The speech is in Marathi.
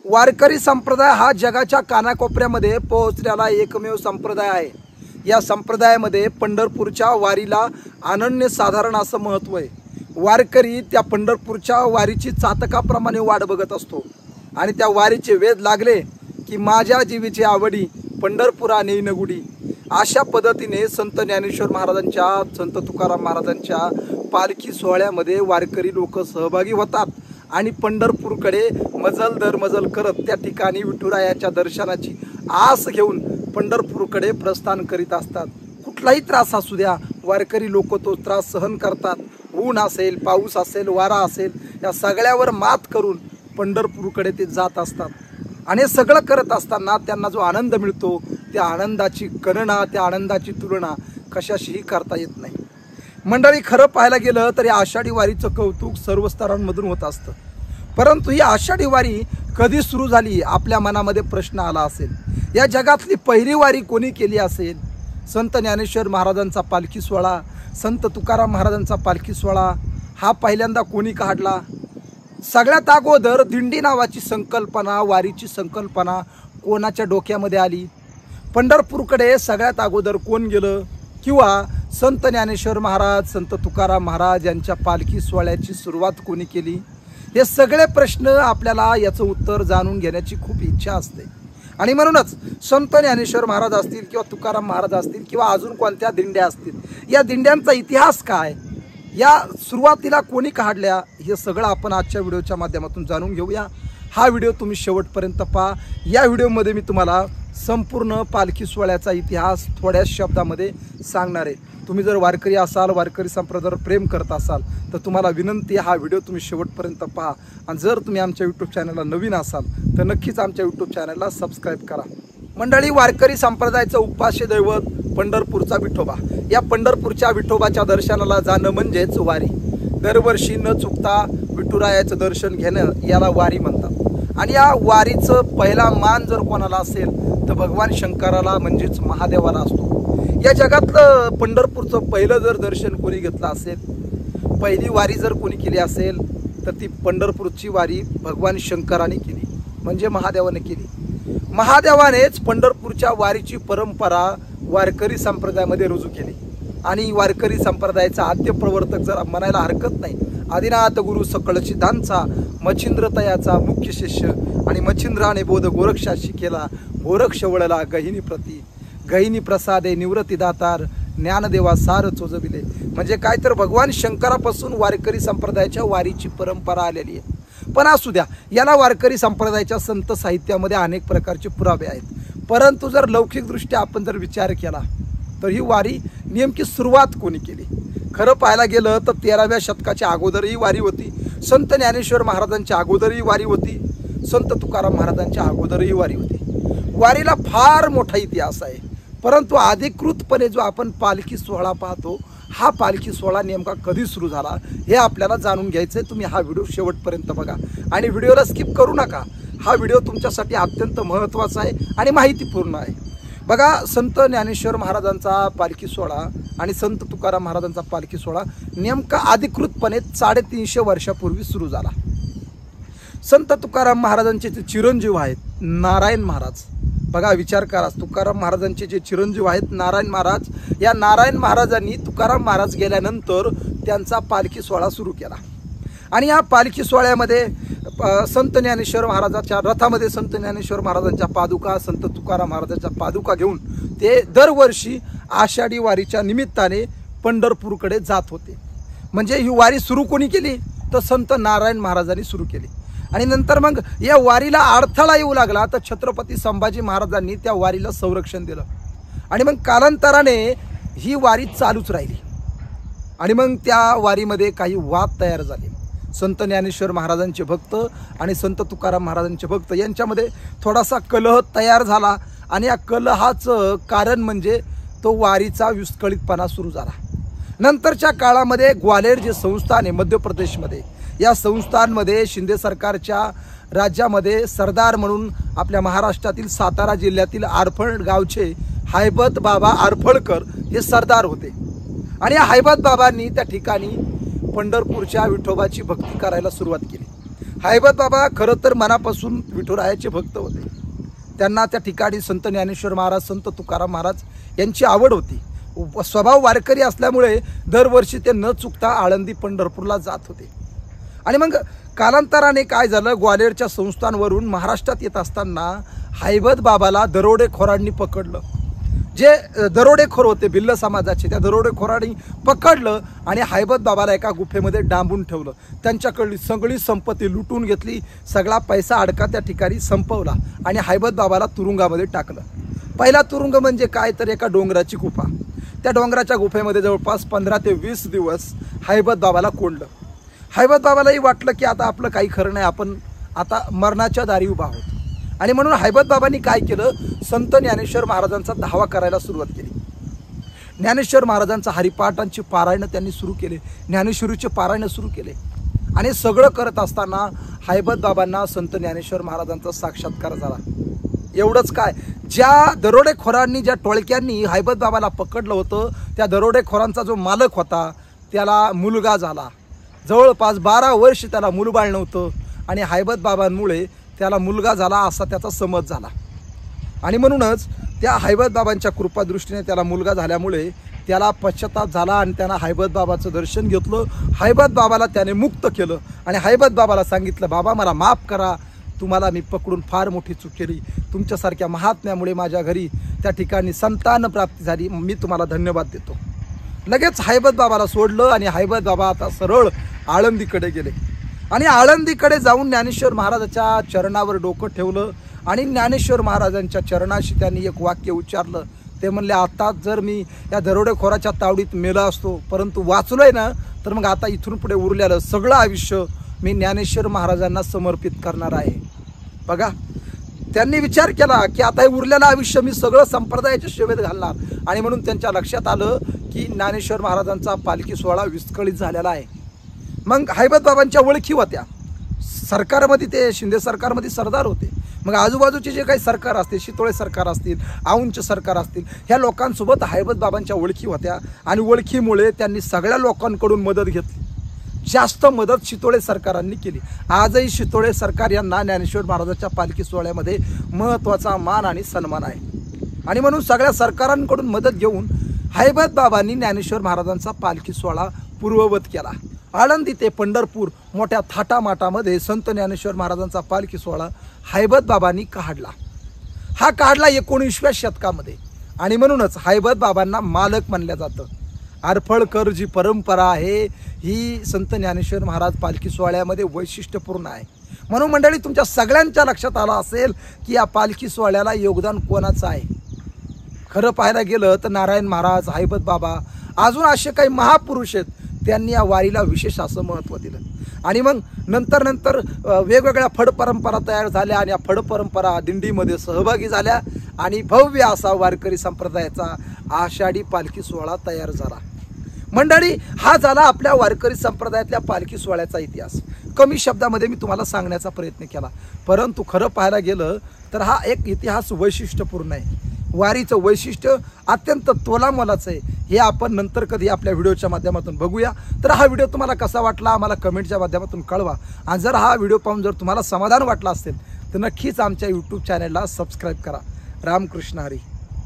वारकरी संप्रदाय हा जगाच्या कानाकोपऱ्यामध्ये पोहोचलेला एकमेव संप्रदाय आहे। या संप्रदायामध्ये पंढरपूरच्या वारीला अनन्यसाधारण असं महत्त्व आहे। वारकरी त्या पंढरपूरच्या वारीची चातकाप्रमाणे वाट बघत असतो आणि त्या वारीचे वेध लागले की माझ्या जीवीची आवडी पंढरपुरा नेईन गुडी। अशा पद्धतीने संत ज्ञानेश्वर महाराजांच्या, संत तुकाराम महाराजांच्या पालखी सोहळ्यामध्ये वारकरी लोक सहभागी होतात आणि पंढरपूरकडे मजल दर मजल करत त्या ठिकाणी विठुरायाच्या दर्शनाची आस घेऊन पंढरपूरकडे प्रस्थान करीत असतात। कुठलाही त्रास असू द्या, वारकरी लोक तो त्रास सहन करतात। ऊन असेल, पाऊस असेल, वारा असेल, या सगळ्यावर मात करून पंढरपूरकडे ते जात असतात आणि हे सगळं करत असताना त्यांना जो आनंद मिळतो त्या आनंदाची गणना, त्या आनंदाची तुलना कशाशीही करता येत नाही। मंडळी, खरं पाहायला गेलं तर या आषाढी वारीचं कौतुक सर्व स्तरांमधून होत असतं, परंतु ही आषाढी वारी कधी सुरू झाली आपल्या मनामध्ये प्रश्न आला असेल। या जगातली पहिली वारी कोणी केली असेल? संत ज्ञानेश्वर महाराजांचा पालखी सोहळा, संत तुकाराम महाराजांचा पालखी सोहळा हा पहिल्यांदा कोणी काढला? सगळ्यात अगोदर दिंडी नावाची संकल्पना, वारीची संकल्पना कोणाच्या डोक्यामध्ये आली? पंढरपूरकडे सगळ्यात अगोदर कोण गेलं? किंवा संत ज्ञानेश्वर महाराज, संत तुकाराम महाराज यांच्या पालखी सोहळ्याची सुरुवात कोणी केली? हे सगळे प्रश्न आपल्याला याचं उत्तर जाणून घेण्याची खूप इच्छा असते आणि म्हणूनच संत ज्ञानेश्वर महाराज असतील किंवा तुकाराम महाराज असतील किंवा अजून कोणत्या दिंड्या असतील, या दिंड्यांचा इतिहास काय, या सुरुवातीला कोणी काढल्या, हे सगळं आपण आजच्या व्हिडिओच्या माध्यमातून जाणून घेऊया। हा व्हिडिओ तुम्ही शेवटपर्यंत पहा। या व्हिडिओमध्ये मी तुम्हाला संपूर्ण पालखी सोहळ्याचा इतिहास थोड्या शब्दामध्ये सांगणार आहे। तुम्ही जर वारकरी असाल, वारकरी संप्रदायावर प्रेम करत असाल तर तुम्हाला विनंती आहे, हा व्हिडिओ तुम्ही शेवटपर्यंत पहा आणि जर तुम्ही आमच्या यूट्यूब चॅनलला नवीन असाल तर नक्कीच आमच्या यूट्यूब चॅनलला सबस्क्राईब करा। मंडळी, वारकरी संप्रदायाचं उपास्य दैवत पंढरपूरचा विठोबा। या पंढरपूरच्या विठोबाच्या दर्शनाला जाणं म्हणजेच वारी। दरवर्षी न चुकता विठुरायाचं दर्शन घेणं याला वारी म्हणतात आणि या वारीचं पहिला मान जर कोणाला असेल तर भगवान शंकराला म्हणजेच महादेवाला असतो। या जगातलं पंढरपूरचं पहिलं जर दर्शन कोणी घेतलं असेल, पहिली वारी जर कोणी केली असेल तर ती पंढरपूरची वारी भगवान शंकराने केली, म्हणजे महादेवाने केली। महादेवानेच पंढरपूरच्या वारीची परंपरा वारकरी संप्रदायामध्ये रुजू केली आणि वारकरी संप्रदायाचा आद्य प्रवर्तक जर म्हणायला हरकत नाही, आदिनाथ गुरु सकळ सिद्धांचा मच्छिंद्र तयाचा मुख्य शिष्य आणि मच्छिंद्राने बोध गोरक्षाशी केला, गोरक्ष वळला गहिनी प्रती, गहिनी प्रसादे निवृत्ती दातार, ज्ञानदेवा सार चोजविले। म्हणजे काय तर भगवान शंकरापासून वारकरी संप्रदायाच्या वारीची परंपरा आलेली आहे। पण असू द्या, याला वारकरी संप्रदायाच्या संत साहित्यामध्ये अनेक प्रकारचे पुरावे आहेत, परंतु जर लौकिकदृष्ट्या आपण जर विचार केला तर ही वारी नेमकी सुरुवात कोणी केली? खरं पाहायला गेलं तर 13व्या शतकाच्या अगोदरही वारी होती, संत ज्ञानेश्वर महाराजांच्या अगोदरही वारी होती, संत तुकाराम महाराजांच्या अगोदरही वारी होती। वारीला फार मोठा इतिहास आहे, परंतु अधिकृतपणे जो आपण पालखी सोहळा पाहतो, हा पालखी सोहळा नेमका कधी सुरू झाला हे आपल्याला जाणून घ्यायचं आहे। तुम्ही हा व्हिडिओ शेवटपर्यंत बघा आणि व्हिडिओला स्किप करू नका। हा व्हिडिओ तुमच्यासाठी अत्यंत महत्त्वाचा आहे आणि माहितीपूर्ण आहे। बघा, संत ज्ञानेश्वर महाराजांचा पालखी सोहळा आणि संत तुकाराम महाराजांचा पालखी सोहळा नेमका अधिकृतपणे 350 वर्षापूर्वी सुरू झाला। संत तुकाराम महाराजांचे जे चिरंजीव आहेत नारायण महाराज, बघा विचार करा, तुकाराम महाराजांचे जे चिरंजीव आहेत नारायण महाराज, या नारायण महाराजांनी तुकाराम महाराज गेल्यानंतर त्यांचा पालखी सोहळा सुरू केला आणि या पालखी सोहळ्यामध्ये संत ज्ञानेश्वर महाराजांच्या रथामध्ये संत ज्ञानेश्वर महाराजांच्या पादुका, संत तुकाराम महाराजांच्या पादुका घेऊन ते दरवर्षी आषाढी वारीच्या निमित्ताने पंढरपूरकडे जात होते। म्हणजे ही वारी सुरू कोणी केली तर संत नारायण महाराजांनी सुरू केली आणि नंतर मग या वारीला अडथळा येऊ लागला तर छत्रपती संभाजी महाराजांनी त्या वारीला संरक्षण दिलं आणि मग कालांतराने ही वारी चालूच राहिली आणि मग त्या वारीमध्ये काही वाद तयार झाले। संत ज्ञानेश्वर महाराजांचे भक्त आणि संत तुकाराम महाराजांचे भक्त यांच्यामध्ये थोडासा कलह तयार झाला आणि या कलहाचं कारण म्हणजे तो वारीचा विस्कळीतपणा सुरू झाला। नंतरच्या काळामध्ये ग्वालेर जे संस्थान आहे मध्य प्रदेशमध्ये, या संस्थांमध्ये शिंदे सरकारच्या राज्यामध्ये सरदार म्हणून आपल्या महाराष्ट्रातील सातारा जिल्ह्यातील आरफळ गावचे हैबत बाबा आरफळकर हे सरदार होते आणि या हैबत बाबांनी त्या ठिकाणी पंढरपूरच्या विठोबाची भक्ती करायला सुरुवात केली। हैबत बाबा खरं तर मनापासून विठुरायाचे भक्त होते. त्यांना त्या ठिकाणी संत ज्ञानेश्वर महाराज, संत तुकाराम महाराज यांची आवड होती. स्वभाव वारकरी असल्यामुळे दरवर्षी ते न चुकता आळंदी पंढरपूरला जात होते. आणि मग कालांतराने काय झालं, ग्वाल्हेरच्या संस्थांवरून महाराष्ट्रात येत असताना हैबत बाबाला दरोडेखोरांनी पकडलं. जे दरोडेखोर होते भिल्ल समाजाचे, त्या दरोडेखोरांनी पकडलं आणि हैबत बाबाला एका गुफेमध्ये डांबून ठेवलं. त्यांच्याकडली सगळी संपत्ती लुटून घेतली, सगळा पैसा अडका त्या ठिकाणी संपवला आणि हैबत बाबाला तुरुंगामध्ये टाकलं. पहिला तुरुंग म्हणजे काय तर एका डोंगराची गुफा. त्या डोंगराच्या गुफेमध्ये जवळपास 15 ते 20 दिवस हैबत बाबाला कोंडलं. हैबत बाबालाही वाटलं की आता आपलं काही खरं नाही, आपण आता मरणाच्या दारी उभा आहोत. आणि म्हणून हैबत बाबांनी काय केलं, संत ज्ञानेश्वर महाराजांचा धावा करायला सुरुवात केली. ज्ञानेश्वर महाराजांचा हरिपाठांची पारायण त्यांनी सुरू केले, ज्ञानेश्वरीचे पारायण सुरू केले. आणि सगळं करत असताना हैबत बाबांना संत ज्ञानेश्वर महाराजांचा साक्षात्कार झाला. एवढंच काय, ज्या दरोडेखोरांनी, ज्या टोळक्यांनी हैबत बाबाला पकडलं होतं, त्या दरोडेखोरांचा जो मालक होता त्याला मुलगा झाला. जवळपास 12 वर्ष त्याला मूलबाळ नव्हतं आणि हैबत बाबांमुळे त्याला मुलगा झाला असा त्याचा समज झाला. आणि म्हणूनच त्या हैबत बाबांच्या कृपादृष्टीने त्याला मुलगा झाल्यामुळे त्याला पश्चाताप झाला आणि त्यानं हैबत बाबाचं दर्शन घेतलं. हैबत बाबाला त्याने मुक्त केलं आणि हैबत बाबाला सांगितलं, बाबा मला माफ करा, तुम्हाला मी पकडून फार मोठी चूक केली. तुमच्यासारख्या महात्म्यामुळे माझ्या घरी त्या ठिकाणी संतान प्राप्ती झाली, मी तुम्हाला धन्यवाद देतो. लगेच हैबत बाबाला सोडलं आणि हैबत बाबा आता सरळ आळंदीकडे गेले. आणि आळंदीकडे जाऊन ज्ञानेश्वर महाराजाच्या चरणावर डोकं ठेवलं आणि ज्ञानेश्वर महाराजांच्या चरणाशी त्यांनी एक वाक्य उच्चारलं. ते म्हणले, आता जर मी या दरोडेखोराच्या तावडीत मेला असतो, परंतु वाचलोय ना, तर मग आता इथून पुढे उरलेलं सगळं आयुष्य मी ज्ञानेश्वर महाराजांना समर्पित करणार आहे. बघा, त्यांनी विचार केला की आता हे उरलेलं आयुष्य मी सगळं संप्रदायाच्या सेवेत घालणार. आणि म्हणून त्यांच्या लक्षात आलं की ज्ञानेश्वर महाराजांचा पालखी सोहळा विस्कळीत झालेला आहे. मग हैबत बाबांच्या ओळखी होत्या सरकारमध्ये, ते शिंदे सरकारमध्ये सरदार होते. मग आजूबाजूचे जे काही सरकार असतील, शितोळे सरकार असतील, औंधचे सरकार असतील, ह्या लोकांसोबत हैबत बाबांच्या ओळखी होत्या. आणि ओळखीमुळे त्यांनी सगळ्या लोकांकडून मदत घेतली. जास्त मदत शितोळे सरकारांनी केली. आजही शितोळे सरकार यांना ज्ञानेश्वर महाराजांच्या पालखी सोहळ्यामध्ये महत्त्वाचा मान आणि सन्मान आहे. आणि म्हणून सगळ्या सरकारांकडून मदत घेऊन हैबत बाबांनी ज्ञानेश्वर महाराजांचा पालखी सोहळा पूर्ववत केला. आळंदी ते पंढरपूर मोठ्या थाटामाटामध्ये संत ज्ञानेश्वर महाराजांचा पालखी सोहळा हैबत बाबांनी काढला. हा काढला 19व्या शतकामध्ये. आणि म्हणूनच हैबत बाबांना मालक मानलं जातं. आरफळकर जी परंपरा आहे ही संत ज्ञानेश्वर महाराज पालखी सोहळ्यामध्ये वैशिष्ट्यपूर्ण आहे. म्हणून मंडळी, तुमच्या सगळ्यांच्या लक्षात आलं असेल की या पालखी सोहळ्याला योगदान कोणाचं आहे. खरं पाहायला गेलं तर नारायण महाराज, हैबत बाबा, अजून असे काही महापुरुष आहेत, त्यांनी या वारीला विशेष असं महत्त्व दिलं. आणि मग नंतर वेगवेगळ्या फड परंपरा तयार झाल्या आणि या फड परंपरा दिंडीमध्ये सहभागी झाल्या आणि भव्य असा वारकरी संप्रदायाचा आषाढी पालखी सोहळा तयार झाला. मंडळी, हा झाला आपल्या वारकरी संप्रदायातल्या पालखी सोहळ्याचा इतिहास. कमी शब्दामध्ये मी तुम्हाला सांगण्याचा प्रयत्न केला, परंतु खरं पाहायला गेलं तर हा एक इतिहास वैशिष्ट्यपूर्ण आहे. वारीचं वैशिष्ट्य अत्यंत तोलामोलाचं आहे. हे आपण नंतर कधी आपल्या व्हिडिओच्या माध्यमातून बघूया. तर हा व्हिडिओ तुम्हाला कसा वाटला आम्हाला कमेंटच्या माध्यमातून कळवा. आणि जर हा व्हिडिओ पाहून जर तुम्हाला समाधान वाटलं असेल तर नक्कीच आमच्या यूट्यूब चॅनलला सबस्क्राईब करा. रामकृष्ण हरी.